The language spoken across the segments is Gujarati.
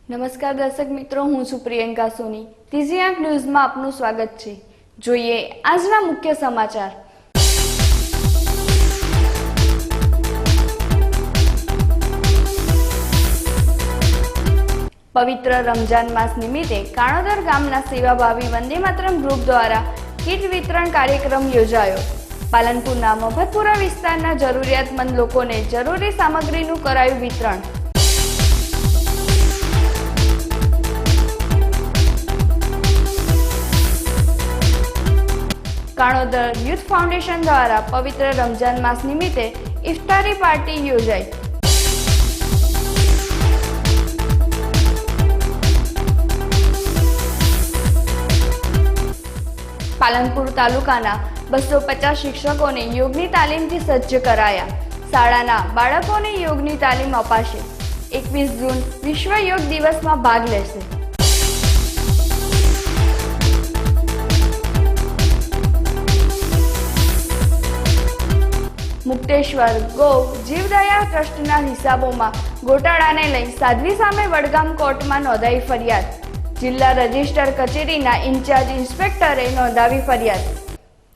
નમસ્કાર દર્શક મિત્રો, હું છું પ્રિયંકા સોની। ત્રીજી આંખ ન્યૂઝમાં આપનું સ્વાગત છે। જોઈએ આજના મુખ્ય સમાચાર। પવિત્ર રમજાન માસ નિમિત્તે કાણોદર ગામના સેવાભાવી વંદે માતરમ ગ્રુપ દ્વારા કીટ વિતરણ કાર્યક્રમ યોજાયો। પાલનપુરના મફતપુરા વિસ્તારના જરૂરિયાતમંદ લોકોને જરૂરી સામગ્રીનું કરાયું વિતરણ। કાણોદર યુથ ફાઉન્ડેશન દ્વારા પવિત્ર રમજાન માસ નિમિત્તે ઇફ્તારી પાર્ટી યોજાઈ। પાલનપુર તાલુકાના 250 શિક્ષકોને યોગની તાલીમથી સજ્જ કરાયા। શાળાના બાળકોને યોગની તાલીમ અપાશે। 21 જૂન વિશ્વ યોગ દિવસમાં ભાગ લેશે। મુક્તેશ્વર ગૌ જીવદયા ટ્રસ્ટના હિસાબોમાં ગોટાળાને લઈ સાધ્વી સામે વડગામ કોર્ટમાં નોંધાઈ ફરિયાદ। જિલ્લા રજિસ્ટર કચેરીના ઇન્ચાર્જ ઇન્સ્પેક્ટરે નોંધાવી ફરિયાદ।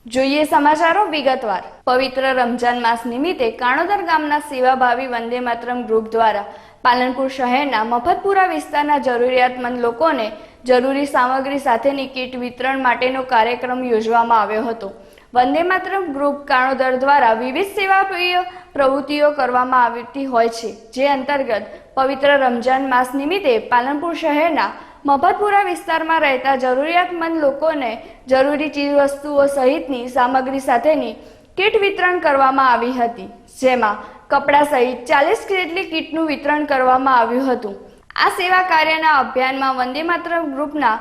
જોઈએ સમાચારો વિગતવાર। પવિત્ર રમજાન માસ નિમિત્તે કાણોદર ગામના સેવાભાવી વંદે માતરમ ગ્રુપ દ્વારા પાલનપુર શહેરના મફતપુરા વિસ્તારના જરૂરિયાતમંદ લોકોને જરૂરી સામગ્રી સાથેની કીટ વિતરણ માટેનો કાર્યક્રમ યોજવામાં આવ્યો હતો। વંદે માતરમ ગ્રુપ કાણોદર દ્વારા વિવિધ સેવાકીય પ્રવૃત્તિઓ કરવામાં આવતી હોય છે, જે અંતર્ગત પવિત્ર રમજાન માસ નિમિત્તે પાલનપુર શહેરના મફતપુરા વિસ્તારમાં રહેતા જરૂરિયાતમંદ લોકોને જરૂરી ચીજવસ્તુઓ સહિતની સામગ્રી સાથેની કીટ વિતરણ કરવામાં આવી હતી, જેમાં કપડાં સહિત 40 જેટલી કીટનું વિતરણ કરવામાં આવ્યું હતું। આ સેવા કાર્યના અભિયાનમાં વંદે માતરમ ગ્રુપના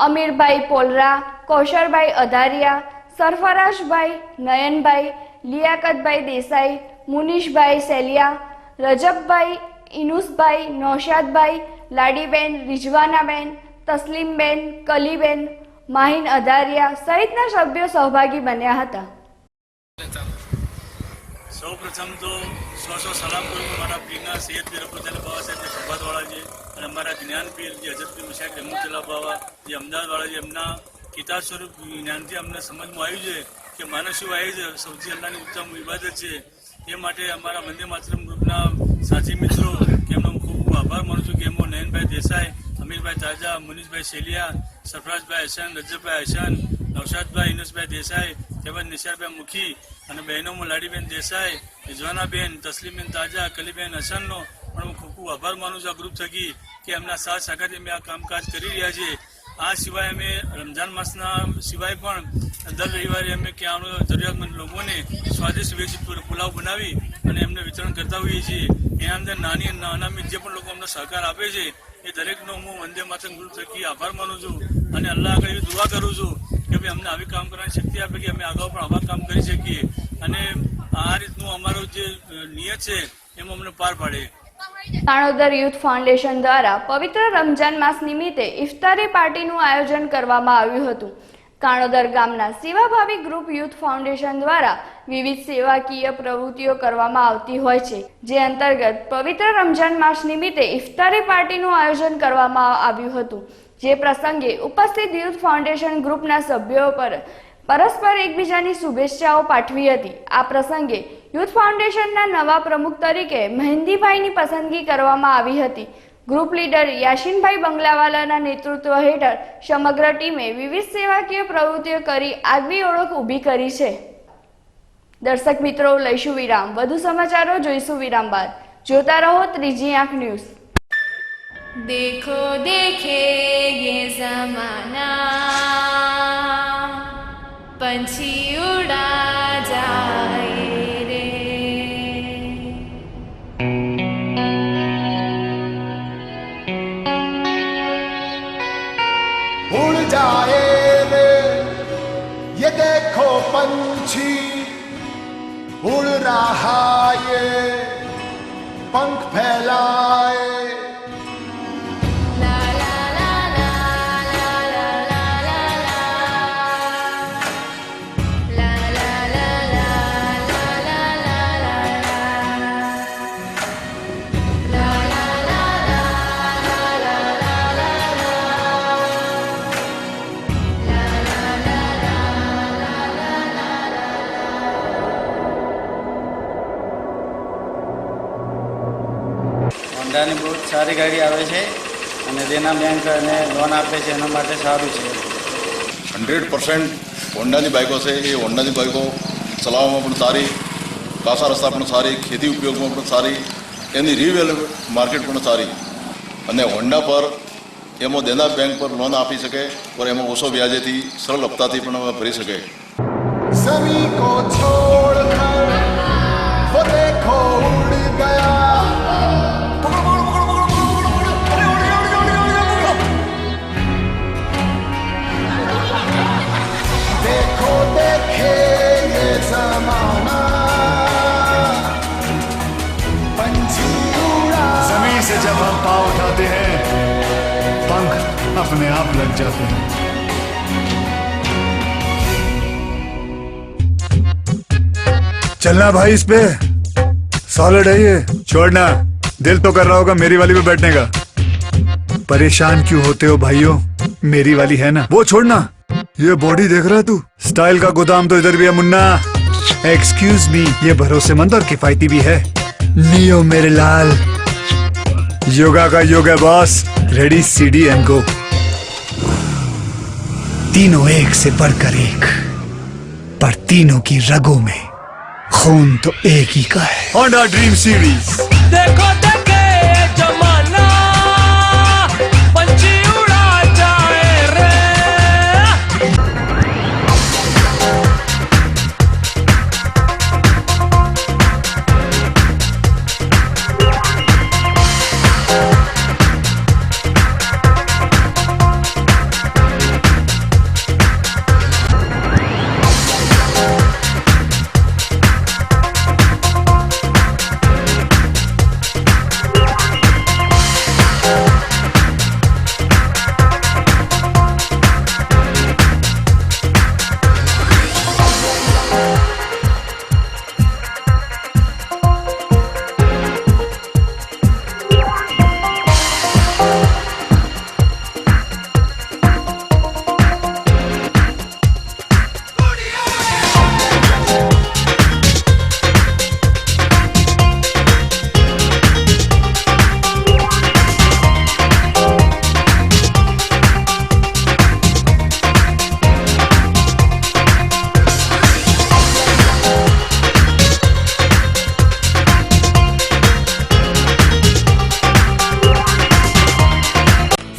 અમીરભાઈ પોલરા, કૌશરભાઈ અધારિયા, સરફરાજભાઈ, નયનભાઈ, લિયાકતભાઈ દેસાઈ, મુનીશભાઈ સેલિયા, રજબભાઈ, ઇનુસભાઈ, નૌશાદભાઈ, લાડીબેન, રિઝવાનાબેન, તસ્લીમબેન, કલીબેન, માહિન અધારિયા સહિતના સભ્યો સહભાગી બન્યા હતા। સૌપ્રથમ તો સો સલામ કરું મારા પીરના સૈયદપીર અબુજલ બાવા સાહેબને ખંભાતવાળા છે અને અમારા જ્ઞાનપીર જે હજરતપીર મુશાક રમતુલ્લા બાવા જે અમદાવાદવાળા છે, એમના કિતાબ સ્વરૂપ જ્ઞાનથી અમને સમજમાં આવ્યું છે કે માનવ શું આવી છે સૌથી અલ્લાહની ઉત્તમ ઇબાદત છે। એ માટે અમારા વંદે માતરમ ગ્રુપના સાથી મિત્રો કે એમનો હું ખૂબ આભાર માનું છું કે એમો નયનભાઈ દેસાઈ, અમીરભાઈ તાજા, મુનીશભાઈ સેલિયા, સરફરાજભાઈ હસન, રજબભાઈ હસન, નૌશાદભાઈ, ઇનુસભાઈ દેસાઈ તેમજ નિશારભાઈ મુખી અને બહેનોમાં લાડીબેન દેસાઈ, રિઝવાનાબેન, તસ્લીમબેન તાજા, કલીબેન હસનનો પણ હું ખૂબ આભાર માનું છું આ ગ્રુપ થકી કે એમના સાથ સહકારથી અમે આ કામકાજ કરી રહ્યા છીએ। આ સિવાય અમે રમજાન માસના સિવાય પણ દર રવિવારે અમે ક્યાં જરૂરિયાતમંદ લોકોને સ્વાદિષ્ટ વેજ પુલાવ બનાવી અને એમને વિતરણ કરતા હોઈએ છીએ। એના અંદર નાની અનામિત જે પણ લોકો અમને સહકાર આપે છે એ દરેકનો હું વંદે માતરમ ગ્રુપ થકી આભાર માનું છું અને અલ્લાહ આગળ એવી દુઆ કરું છું કે ભાઈ અમને આવી કામ કરવાની શક્તિ આપે કે અમે અગાઉ પણ આવા કામ કરી શકીએ અને આ રીતનું અમારો જે નિયત છે એમાં અમને પાર પાડે। કાણોદર યુથ ફાઉન્ડેશન દ્વારા પવિત્ર રમજાન માસ નિમિત્તે ઇફ્તારી પાર્ટીનું આયોજન કરવામાં આવ્યું હતું। કાણોદર ગામના સેવાભાવી ગ્રુપ યુથ ફાઉન્ડેશન દ્વારા વિવિધ સેવાકીય પ્રવૃત્તિઓ કરવામાં આવતી હોય છે, જે અંતર્ગત પવિત્ર રમજાન માસ નિમિત્તે ઇફ્તારી પાર્ટીનું આયોજન કરવામાં આવ્યું હતું, જે પ્રસંગે ઉપસ્થિત યુથ ફાઉન્ડેશન ગ્રુપના સભ્યો પરસ્પર એકબીજાની શુભેચ્છાઓ પાઠવી હતી। આ પ્રસંગે યુથ ફાઉન્ડેશનના નવા પ્રમુખ તરીકે મહેંદીભાઈની પસંદગી કરવામાં આવી હતી। ગ્રુપ લીડર યાસીનભાઈ બંગલાવાલાના નેતૃત્વ હેઠળ સમગ્ર ટીમે વિવિધ સેવાકીય પ્રવૃત્તિઓ કરી આગવી ઓળખ ઊભી કરી છે। દર્શક મિત્રો, લઈશું વિરામ। વધુ સમાચારો જોઈશું વિરામ બાદ। જોતા રહો ત્રીજી આંખ ન્યૂઝ। देखो देखे ये जमाना पंछी उड़ा जाए रे, उड़ जाए रे ये देखो पंछी उड़ रहा ये पंख फैलाए La la la la la la la la la. La la la la la la la la. La la la la la la la la. La la la la la la હોન્ડાની બહુ સારી ગાડી આવે છે અને દેના બેંક અને લોન આપે છે એના માટે સારું છે. 100% હોન્ડાની બાઇકો છે. એ હોન્ડાની બાઇકો ચલાવવામાં પણ સારી, કાસા રસ્તા પણ સારી, ખેતી ઉપયોગમાં પણ સારી, એની રિવેલ માર્કેટ પણ સારી. અને હોન્ડા પર એમાં દેના બેંક પર લોન આપી શકે और એમાં ઓછો વ્યાજેથી સરળ હપ્તાથી પણ ભરી શકે. सभी को छोड़कर वो देखो उड़ गया देखो देखे ये जमाना पंछी उड़ा जमीन से जब हम पाँव उठाते हैं पंख अपने आप लग जाते हैं. चलना भाई इस पे, सॉलिड है ये, छोड़ना. दिल तो कर रहा होगा मेरी वाली पे बैठने का. परेशान क्यों होते हो भाइयों, मेरी वाली है ना, वो छोड़ना. ये बॉडी देख रहा है तू, स्टाइल का गोदाम तो इधर भी है मुन्ना. एक्सक्यूज मी, ये भरोसेमंद और किफायती भी है. नियो मेरे लाल, योगा का योग है boss. Ready CD and go. तीनों एक से बढ़कर एक, पर तीनों की रगों में खून तो एक ही का है. Honda Dream series. देखो देखे जमाना पंछी उड़ा जाए रे.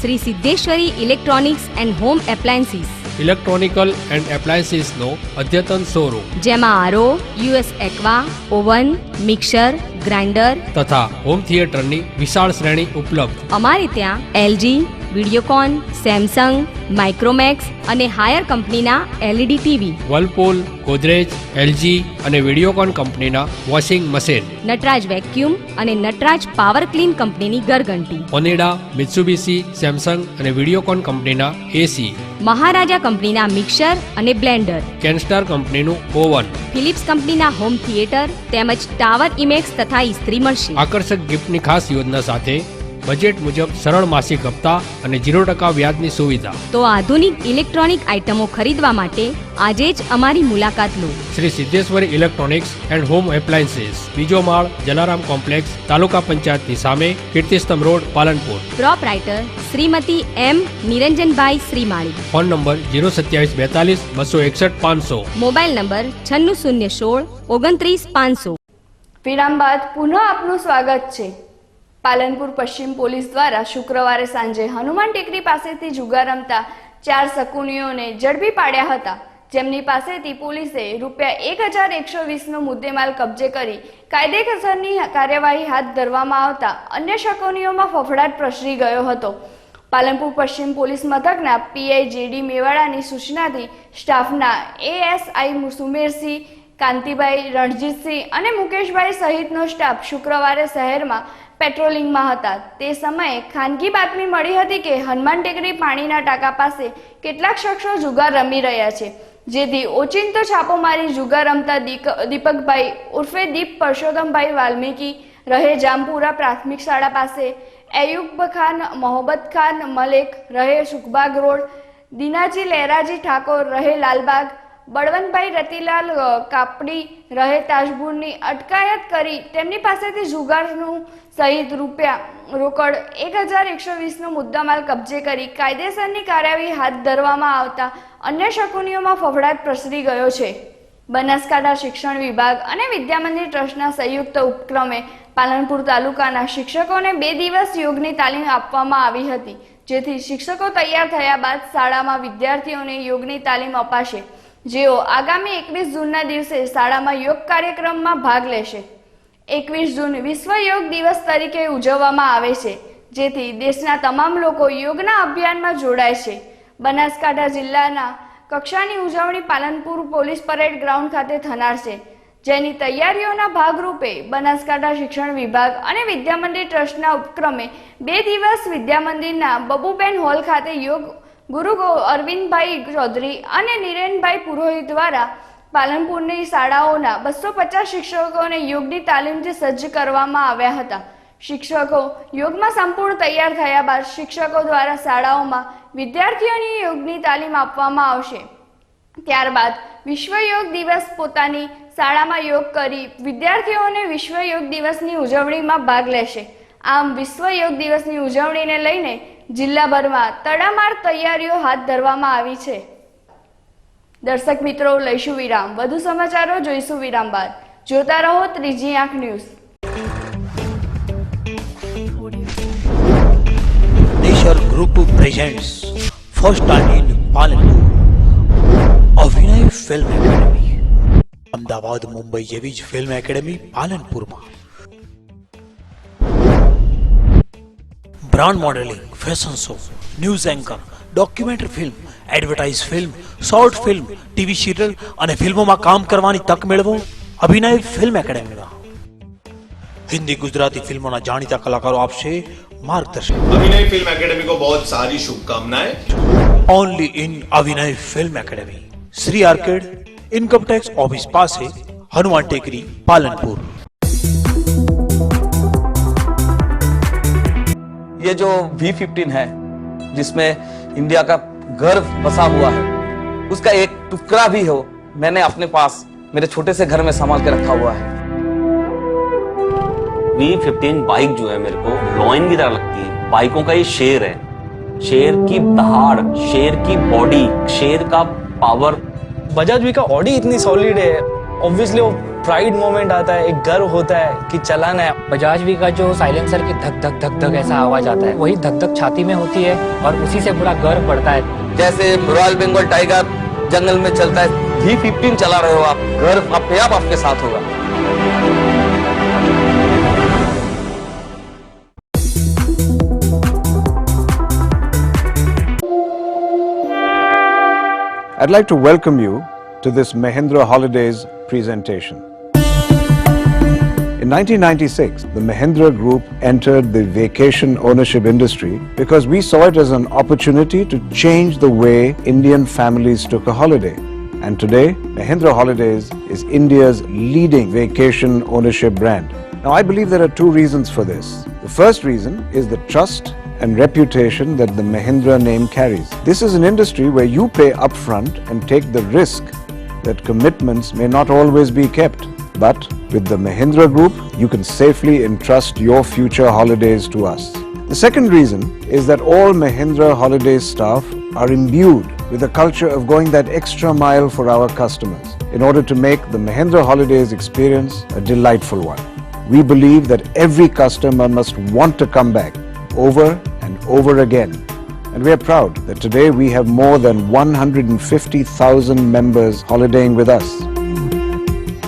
Shri Siddheshwari Electronics and Home Appliances, electronical and એપ્લાયન્સીસનો અદ્યતન શોરૂમ જેમાં RO, US Aqua, oven, mixer, grinder તથા હોમ થિયેટરની વિશાળ શ્રેણી ઉપલબ્ધ. અમારે ત્યાં એલજી, વિડીયોકોન, સેમસંગ, માઇક્રોમેક્સ અને હાયર કંપનીના એલઈડી ટીવી, વર્લપૂલ, ગોદરેજ, એલજી અને વિડીયોકોન કંપનીના વોશિંગ મશીન, નટરાજ વેક્યુમ અને નટરાજ પાવર ક્લીન કંપનીની ગરગંટી, ઓનેડા, મિત્સુબિશી, સેમસંગ અને વિડીયોકોન કંપનીના એસી, મહારાજા કંપનીના મિક્સર અને બ્લેન્ડર, કેનસ્ટાર કંપનીનું ઓવન, ફિલિપ્સ કંપનીના હોમ થિયેટર તેમજ ટાવર ઇમેક્સ તથા ઇસ્ત્રી મળશે. આકર્ષક ગિફ્ટની ખાસ યોજના સાથે બજેટ મુજબ સરળ માસિક હપ્તા અને 0% વ્યાજની સુવિધા. તો આધુનિક ઇલેક્ટ્રોનિક આઇટમો ખરીદવા માટે આજે જ અમારી મુલાકાત લો. Shri Siddheshwari Electronics and Home Appliances, બીજો માળ, જલારામ કોમ્પ્લેક્સ, તાલુકા પંચાયતની સામે, Kirtistambh road, Palanpur. Proprietor Shrimati M Niranjanbhai Shrimali. Phone number 02742 261 500. Mobile number 9616 29 500. વિરામ બાદ પુનઃ આપનું સ્વાગત છે. પાલનપુર પશ્ચિમ પોલીસ દ્વારા શુક્રવારે સાંજે હનુમાન ટેકરી પાસેથી જુગાર રમતા 4 શકુનીઓને ઝડપી પાડ્યા હતા, જેમની પાસેથી પોલીસે ₹1120નો મુદ્દેમાલ કબજે કરી કાયદેસરની કાર્યવાહી હાથ ધરવામાં આવતા અન્ય શકુનીઓમાં ફફડાટ પ્રસરી ગયો હતો. પાલનપુર પશ્ચિમ પોલીસ મથકના પીઆઈ જેડી મેવાડાની સૂચનાથી સ્ટાફના એએસઆઈ સુમેરસિંહ, કાંતિભાઈ, રણજીતસિંહ અને મુકેશભાઈ સહિતનો સ્ટાફ શુક્રવારે શહેરમાં પેટ્રોલિંગમાં હતા. તે સમયે ખાનગી બાતમી મળી હતી કે હનુમાન ટેકરી પાણીના ટાંકા પાસે કેટલાક શખ્સો જુગાર રમી રહ્યા છે, જેથી ઓચિંતો છાપો મારી જુગાર રમતા દીપકભાઈ ઉર્ફે દીપ પરસોત્તમભાઈ વાલ્મીકી રહે જામપુરા પ્રાથમિક શાળા પાસે, એયુબ ખાન, મોહબ્બત ખાન મલેક રહે સુખબાગ રોડ, દિનાજી લહેરાજી ઠાકોર રહે લાલબાગ, બળવંતભાઈ રતિલાલ કાપડી રહે તાજપુરની અટકાયત કરી તેમની પાસેથી જુગારનું સહિત રોકડ 1120નો મુદ્દામાલ કબજે કરી કાયદેસરની કાર્યવાહી હાથ ધરવામાં આવતા અન્ય શકુનીઓમાં ફફડાટ પ્રસરી ગયો છે. બનાસકાંઠા શિક્ષણ વિભાગ અને વિદ્યામંદિર ટ્રસ્ટના સંયુક્ત ઉપક્રમે પાલનપુર તાલુકાના શિક્ષકોને 2 દિવસ યોગની તાલીમ આપવામાં આવી હતી, જેથી શિક્ષકો તૈયાર થયા બાદ શાળામાં વિદ્યાર્થીઓને યોગની તાલીમ અપાશે, જેઓ આગામી 21 જૂનના દિવસે શાળામાં યોગ કાર્યક્રમમાં ભાગ લેશે. 21 જૂન વિશ્વ યોગ દિવસ તરીકે ઉજવવામાં આવે છે, જેથી દેશના તમામ લોકો યોગના અભિયાનમાં જોડાય છે. બનાસકાંઠા જિલ્લાના કક્ષાની ઉજવણી પાલનપુર પોલીસ પરેડ ગ્રાઉન્ડ ખાતે થનાર છે, જેની તૈયારીઓના ભાગરૂપે બનાસકાંઠા શિક્ષણ વિભાગ અને વિદ્યામંદિર ટ્રસ્ટના ઉપક્રમે 2 દિવસ વિદ્યામંદિરના બબુબેન હોલ ખાતે યોગ ગુરુ અરવિંદભાઈ ચૌધરી અને નિરેનભાઈ પુરોહિત દ્વારા પાલનપુરની શાળાઓના 250 શિક્ષકોને યોગની તાલીમથી સજ્જ કરવામાં આવ્યા હતા. શિક્ષકો યોગમાં સંપૂર્ણ તૈયાર થયા બાદ શિક્ષકો દ્વારા શાળાઓમાં વિદ્યાર્થીઓની યોગની તાલીમ આપવામાં આવશે. ત્યારબાદ વિશ્વ યોગ દિવસ પોતાની શાળામાં યોગ કરી વિદ્યાર્થીઓને વિશ્વ યોગ દિવસની ઉજવણીમાં ભાગ લેશે. આમ વિશ્વ યોગ દિવસની ઉજવણીને લઈને જિલ્લાભરમાં તડામાર તૈયારીઓ હાથ ધરવામાં આવી છે. દર્શક મિત્રો, લઈશું વિરામ. વધુ સમાચારો જોઈશું વિરામ બાદ. જોતા રહો ત્રીજી આંખ ન્યૂઝ. नेशर group presents first time in Palanpur Abhinay film academy Amdavad Mumbai જેવી જ ફિલ્મ એકેડમી પાલનપુરમાં brand modelling, fashion show, news anchor, documentary film, advertise film, short film, TV serial અને ફિલ્મોમાં કામ કરવાની તક મેળવો અભિનય ફિલ્મ એકેડમીમાં. हिंदी गुजराती फिल्मों ना जानीता कलाकारों आपसे मार्गदर्शन. अभिनय फिल्म एकेडमी को बहुत सारी शुभकामनाएं. Only in Abhinay film academy, Shri arcade, income tax office पास है, हनुमान टेकरी, पालनपुर. ये जो V15 है जिसमें इंडिया का गर्व बसा हुआ है, उसका एक टुकड़ा भी हो मैंने अपने पास मेरे छोटे से घर में संभाल के रखा हुआ है. V15 बाइक जो है मेरे को लॉयन की तरह लगती है. बाइकों का ये शेर है, शेर की दहाड़, शेर की बॉडी, शेर का पावर. बजाज वी का ऑडी इतनी सॉलिड है, ऑब्वियसली वो प्राइड मोमेंट आता है, एक गर्व होता है कि चलाना है. बजाज वी का जो साइलेंसर की धक धक धक धक ऐसा आवाज आता है, वही धक धक छाती में होती है और उसी से पूरा गर्व बढ़ता है. जैसे रॉयल बंगाल टाइगर जंगल में चलता है, V15 चला रहे हो आप, गर्व अपने आप आपके साथ होगा. I'd like to welcome you to this Mahindra Holidays presentation. In 1996, the Mahindra Group entered the vacation ownership industry because we saw it as an opportunity to change the way Indian families took a holiday. And today, Mahindra Holidays is India's leading vacation ownership brand. Now, I believe there are 2 reasons for this. The first reason is the trust and reputation that the Mahindra name carries. This is an industry where you pay upfront and take the risk that commitments may not always be kept. But with the Mahindra Group, you can safely entrust your future holidays to us. The second reason is that all Mahindra Holidays staff are imbued with a culture of going that extra mile for our customers in order to make the Mahindra Holidays experience a delightful one. We believe that every customer must want to come back over and over again. And we are proud that today we have more than 150,000 members holidaying with us.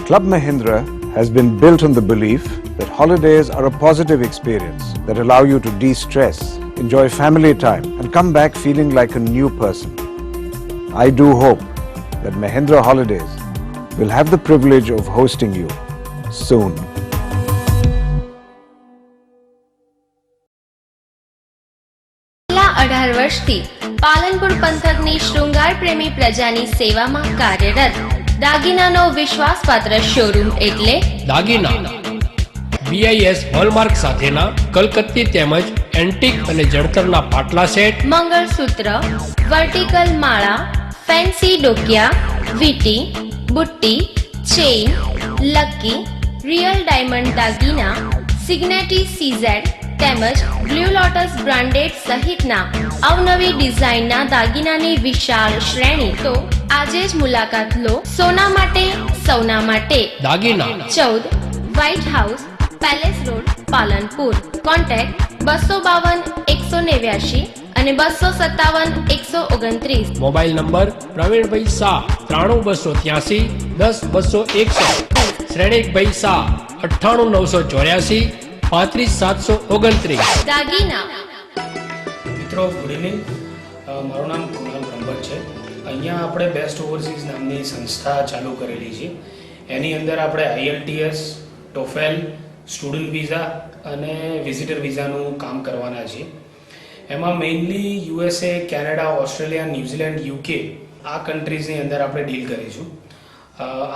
Club Mahindra has been built on the belief that holidays are a positive experience that allow you to de-stress, enjoy family time and come back feeling like a new person. I do hope that Mahindra Holidays will have the privilege of hosting you soon. છેલ્લા 18 વર્ષથી પાલનપુર પંથકની શૃંગાર પ્રેમી પ્રજાની સેવામાં કાર્યરત દાગીનાનો વિશ્વાસપાત્ર શોરૂમ એટલે દાગીના BIS હોલમાર્ક સાથેના કલકત્તી તેમજ એન્ટિક અને જડતરના પાટલા સેટ, મંગળસૂત્ર, વર્ટિકલ માળા, ફેન્સી ડોકિયા, વીટી, બુટ્ટી, ચેઇન, લકી, રિયલ ડાયમંડ દાગીના, સિગ્નેટી CZ તેમજ બ્લુ લોટસ બ્રાન્ડેડ સહિતના અવનવી ડિઝાઇનના દાગીનાની વિશાળ શ્રેણી. તો આજે જ મુલાકાત લો. સોના માટે સૌના માટે દાગીના 14 White House, Palace road, Palanpur. Contact 252 189 અને 257 129. Mobile number Pravinbhai Shah 93283 10261, Shrenikbhai Shah 98984 35729. દાગીના. મિત્રો ગુડ ઇવનિંગ, મારું નામ કુણાલ બ્રહ્મભટ્ટ છે. અહીંયા આપણે બેસ્ટ ઓવરસીઝ નામની સંસ્થા ચાલુ કરેલી છે. એની અંદર આપણે IELTS, TOEFL, સ્ટુડન્ટ વિઝા અને વિઝિટર વિઝાનું કામ કરવાના છીએ. એમાં mainly USA, Canada, Australia, New Zealand, UK આ કન્ટ્રીઝની અંદર આપણે ડીલ કરીશું.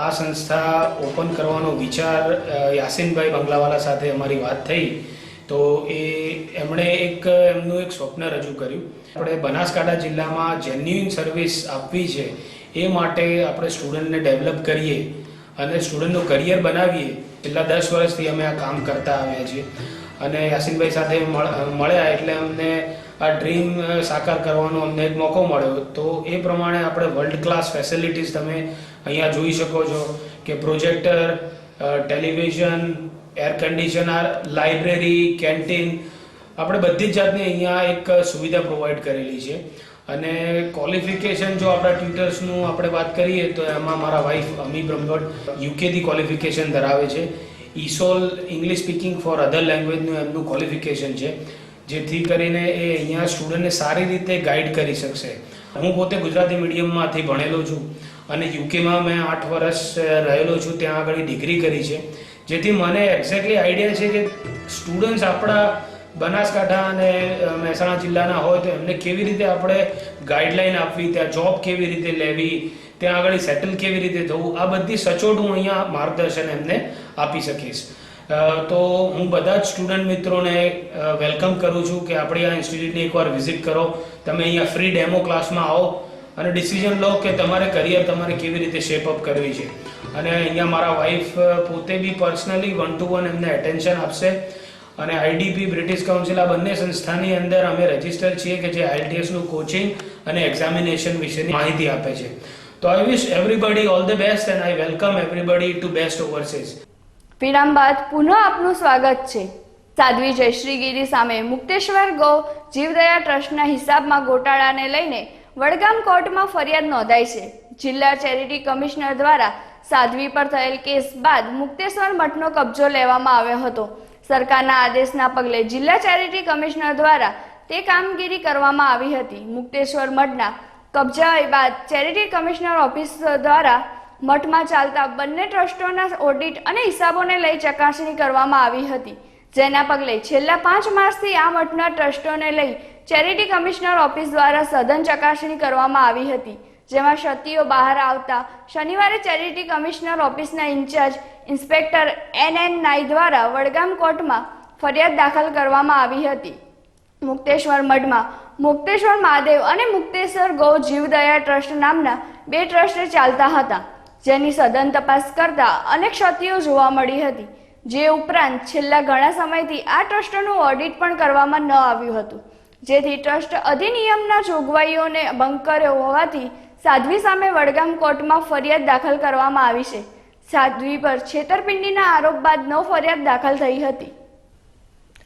આ સંસ્થા ઓપન કરવાનો વિચાર યાસીનભાઈ બંગલાવાલા સાથે અમારી વાત થઈ તો એમણે એમનું એક સ્વપ્ન રજૂ કર્યું. આપણે બનાસકાંઠા જિલ્લામાં જેન્યુઇન સર્વિસ આપવી છે એ માટે આપણે સ્ટુડન્ટને ડેવલપ કરીએ અને સ્ટુડન્ટનું કરિયર બનાવીએ. છેલ્લા 10 વર્ષથી અમે આ કામ કરતા આવ્યા છીએ અને યાસીનભાઈ સાથે મળ્યા એટલે અમને આ ડ્રીમ સાકાર કરવાનો અમને એક મોકો મળ્યો. તો એ પ્રમાણે આપણે વર્લ્ડ ક્લાસ ફેસિલિટીઝ તમે અહીંયા જોઈ શકો છો કે projector, television, air conditioner, library, canteen, આપણે બધી જ જાતની અહીંયા એક સુવિધા પ્રોવાઈડ કરેલી છે. અને ક્વોલિફિકેશન જો આપણા ટ્યુટર્સનું આપણે વાત કરીએ તો એમાં મારા વાઈફ અમી બ્રહ્મભટ્ટ UKથી ક્વોલિફિકેશન ધરાવે છે. ESOL ઇંગ્લિશ સ્પીકિંગ ફોર અધર લેંગ્વેજનું એમનું ક્વોલિફિકેશન છે, જેથી કરીને એ અહીંયા સ્ટુડન્ટને સારી રીતે ગાઈડ કરી શકશે. હું પોતે ગુજરાતી મીડિયમમાંથી ભણેલો છું અને UKમાં મેં 8 વર્ષ રહેલો છું, ત્યાં આગળ ડિગ્રી કરી છે. જેથી મને એક્ઝેક્ટલી આઈડિયા છે કે સ્ટુડન્ટ્સ આપણા બનાસકાંઠા અને મહેસાણા જિલ્લાના હોય તો એમને કેવી રીતે આપણે ગાઈડલાઈન આપવી, ત્યાં જોબ કેવી રીતે લેવી, ત્યાં આગળ સેટલ કેવી રીતે થવું, આ બધી સચોટ હું અહીંયા માર્ગદર્શન એમને આપી શકીશ. તો હું બધા જ સ્ટુડન્ટ મિત્રોને વેલકમ કરું છું કે આપણી આ ઇન્સ્ટિટ્યૂટની એકવાર વિઝિટ કરો. તમે અહીંયા ફ્રી ડેમો ક્લાસમાં આવો અને ડિસિઝન લો કે તમારે કરિયર તમારે કેવી રીતે શેપઅપ કરવી છે. અને અહીંયા મારા વાઈફ પોતે બી પર્સનલી 1-to-1 એમને એટેન્શન આપશે. અને IDP બ્રિટિશ કાઉન્સિલ આ બંને સંસ્થાની અંદર અમે રજિસ્ટર છીએ કે જે IELTSનું કોચિંગ અને એક્ઝામિનેશન વિશેની માહિતી આપે છે. તો I wish everybody all the best and I welcome everybody to Best Overseas. વિરામ બાદ પુનઃ આપનું સ્વાગત છે. સાધ્વી જયશ્રીગીરી સામે મુક્તેશ્વર ગૌ જીવદયા ટ્રસ્ટના હિસાબમાં ગોટાળાને લઈને વડગામ કોર્ટમાં ફરિયાદ નોંધાઈ છે. જિલ્લા ચેરિટી કમિશનર દ્વારા સાધ્વી પર થયેલ કેસ બાદ મુક્તેશ્વર મઠનો કબજો લેવામાં આવ્યો હતો. સરકારના આદેશના પગલે જિલ્લા ચેરિટી કમિશનર દ્વારા તે કામગીરી કરવામાં આવી હતી. મુક્તેશ્વર મઠના કબજા બાદ ચેરિટી કમિશનર ઓફિસ દ્વારા મઠમાં ચાલતા બંને ટ્રસ્ટોના ઓડિટ અને હિસાબોને લઈ ચકાસણી કરવામાં આવી હતી. જેના પગલે છેલ્લા 5 માસથી આ મઠના ટ્રસ્ટોને લઈ ચેરિટી કમિશનર ઓફિસ દ્વારા સઘન ચકાસણી કરવામાં આવી હતી. જેમાં ક્ષતિઓ બહાર આવતા શનિવારે ચેરિટી કમિશનર ઓફિસના ઇન્ચાર્જ ઇન્સ્પેક્ટર NN નાઈ દ્વારા વડગામ કોર્ટમાં ફરિયાદ દાખલ કરવામાં આવી હતી. મુક્તેશ્વર મઠમાં મુક્તેશ્વર મહાદેવ અને મુક્તેશ્વર ગૌ જીવદયા ટ્રસ્ટ નામના 2 ટ્રસ્ટ ચાલતા હતા, જેની સઘન તપાસ કરતા અનેક ક્ષતિઓ જોવા મળી હતી. જે ઉપરાંત છેલ્લા ઘણા સમયથી આ ટ્રસ્ટનું ઓડિટ પણ કરવામાં ન આવ્યું હતું, જેથી ટ્રસ્ટ અધિનિયમના જોગવાઈઓને ભંગ કર્યો હોવાથી સાધ્વી સામે વડગામ કોર્ટમાં ફરિયાદ દાખલ કરવામાં આવી છે. સાધ્વી પર છેતરપિંડીના આરોપ બાદ 9 ફરિયાદ દાખલ થઈ હતી.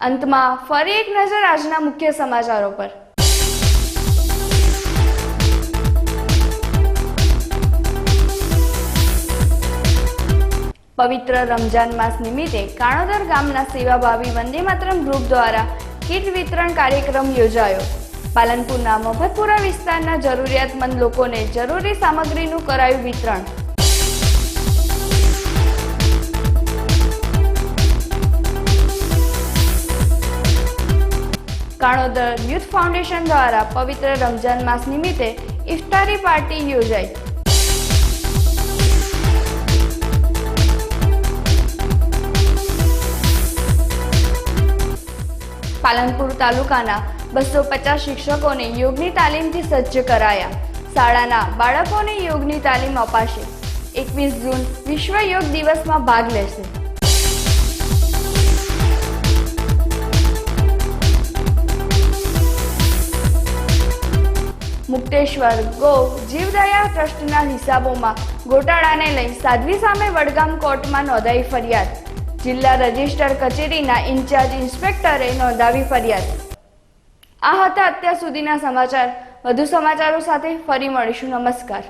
અંતમાં ફરી એક નજર આજના મુખ્ય સમાચારો પર. પવિત્ર રમજાન માસ નિમિત્તે કાણોદર ગામના સેવાભાવી વંદે માતરમ ગ્રુપ દ્વારા કીટ વિતરણ કાર્યક્રમ યોજાયો. પાલનપુરના મફતપુરા વિસ્તારના જરૂરિયાતમંદ લોકોને જરૂરી સામગ્રીનું કરાયું વિતરણ. ભાણોદર યુથ ફાઉન્ડેશન દ્વારા પવિત્ર રમજાન માસ નિમિત્તે ઇફ્તારી પાર્ટી યોજાઈ. પાલનપુર તાલુકાના 250 શિક્ષકોને યોગની તાલીમથી સજ્જ કરાયા. શાળાના બાળકોને યોગની તાલીમ અપાશે. 21 જૂન વિશ્વ યોગ દિવસમાં ભાગ લેશે. મુક્તેશ્વર ગૌ જીવદયા ટ્રસ્ટના હિસાબોમાં ગોટાળાને લઈ સાધ્વી સામે વડગામ કોર્ટમાં નોંધાઈ ફરિયાદ. જિલ્લા રજિસ્ટર કચેરીના ઇન્ચાર્જ ઇન્સ્પેક્ટરે નોંધાવી ફરિયાદ. આ હતા અત્યાર સુધીના સમાચાર. વધુ સમાચારો સાથે ફરી મળીશું. નમસ્કાર.